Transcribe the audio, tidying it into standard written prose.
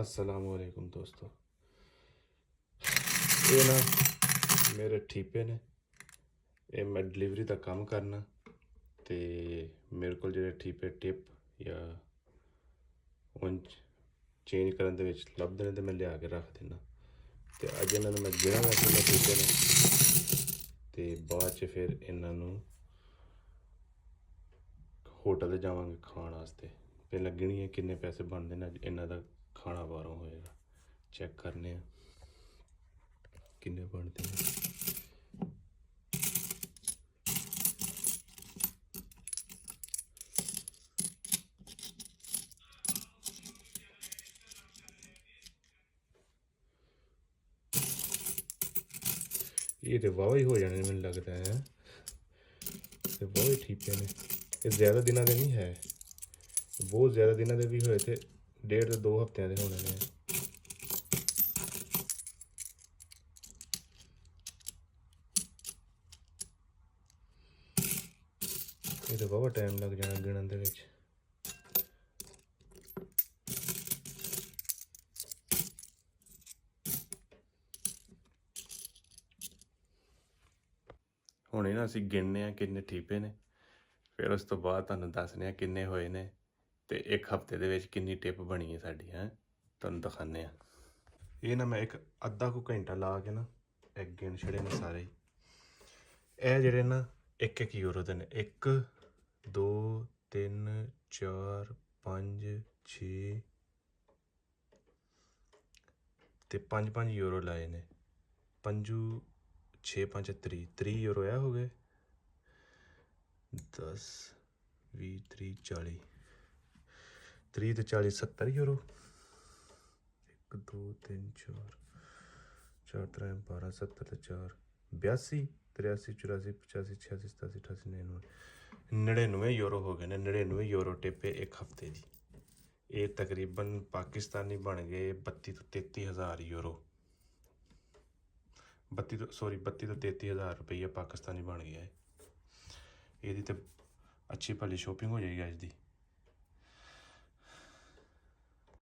अस्सलामुअलैकुम दोस्तों। ये ना मेरे ठीपे ने, ये मैं डिलीवरी का काम करना ते मेरे को जो ठीपे टिप या उन चेंज करने दे विच लभदे ने ते मैं लिया के रख देना। ते अज इन्होंने मैं गिना मैं किन्ने ठीपे ने ते बाद च फिर इन्हों होटल जावांगे खाण वास्ते। पहले गिनिए किन्ने पैसे बनते हैं, इन्हों का खाना बाहरों होएगा। चेक करने किन्ने बनते हैं। ये तो वाह ही हो जाने मैंने लगता है, तो वाह ही ठीक है ने। ये ज़्यादा दिनों के नहीं है, बहुत ज़्यादा दिनों के भी होए थे, 1.5 से 2 हफ्ते के होने ने। ये तो वाह टाइम लग जाना गिनन दे विच। हुणे ना असीं गिनने आ किन्ने ठीपे ने, फिर उस तो बाद तुहानूं दस्सने आ किन्ने होए ने ते एक हफ्ते दे विच किन्नी टिप बनी है साडी। हैं तुहानूं दिखाने आ। ये ना मैं एक अद्धा को घंटा ला के ना एक गिन छड़े ने सारे। ਇਹ ਜਿਹੜੇ ਨਾ 1-1 ਯੂਰੋ ਦੇ ਨੇ। 1 2 3 4 5 6 ਤੇ 5-5 ਯੂਰੋ ਲਾਏ ਨੇ। 5 6 5 30 ਯੂਰੋ ਇਹ ਹੋ ਗਏ। 10 20 30 40 30 ਤੇ 40 70 ਯੂਰੋ। 1 2 3 4 4 3 12 70 ਤੇ 4 82 83 84 85 86 87 88 99 ਯੂਰੋ हो गए ने। 99 ਯੂਰੋ टिपे एक हफ्ते की। ये तकरीबन पाकिस्तानी बन गए 32 तो 33 हज़ार यूरो। 32 तो 33 हज़ार रुपये पाकिस्तानी बन गया है। ये तो अच्छी भली शॉपिंग हो जाएगी अज की।